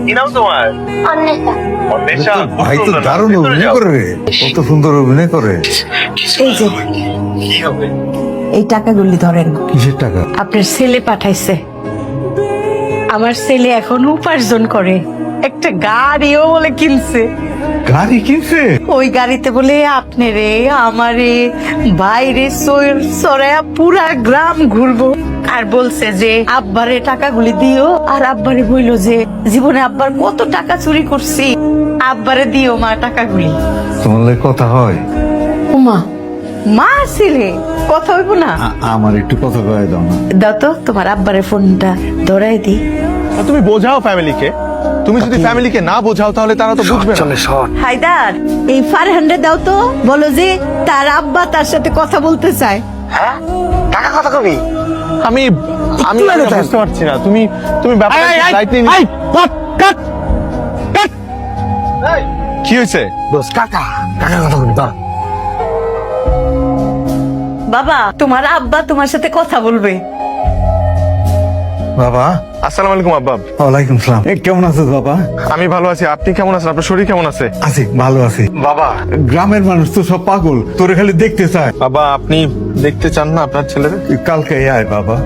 কি নাম তোমার? অন্বেষা। ভাই তো দারুণ অভিনয় করে রে, কত সুন্দর অভিনয় করে। এই যে কি হবে? এই টাকাগুলি ধরেন, কিসের টাকা? আপনার ছেলে পাঠাইছে। আমার ছেলে এখন উপার্জন করে, একটা গাড়িও বলে কিনছে। গাড়ি কিনছে? ওই গাড়িতে বলে আপনারে আমারে বাইরে সরায়া পুরা গ্রাম ঘুরবো। আর বলছে যে আব্বারে টাকাগুলি দিও, আর আব্বারে বইলো যে জীবনে আব্বার কত টাকা চুরি করছি, আব্বারে দিও মা টাকাগুলি। তোমার লাগে কথা হয়? উমা, মা ছেলে কথা হইব না? আমার একটু কথা কয়ে দাও না। দাও তো তোমার আব্বারে ফোনটা ধরাই দি। তুমি বোঝাও ফ্যামিলিকে। তুমি যদি ফ্যামিলিকে না বোঝাও তাহলে তারা তো বুঝবে না। হায়দার, এই ফারহান্ডে দাও তো, বলো যে তার আব্বা তার সাথে কথা বলতে চায়। হ্যাঁ, টাকা কথা কবি? আমি আমি একটু আগে বুঝতে পারছি না। তুমি তুমি ব্যাপারটা দায়িত্ব নিয়ে কি হয়েছে? কাকা কাকা কথা কবি দাও। বাবা, তোমার আব্বা তোমার সাথে কথা বলবে। বাবা। আসসালামু আলাইকুম আব্বা। ওয়ালাইকুম সালাম। কেমন আছো বাবা? আমি ভালো আছি, আপনি কেমন আছেন? আপনার শরীর কেমন আছে? আছি, ভালো আছি। বাবা, গ্রামের মানুষ তো সব পাগল, তোরে খালি দেখতে চায়। বাবা আপনি দেখতে চান না আপনার ছেলের? কালকে আয় বাবা।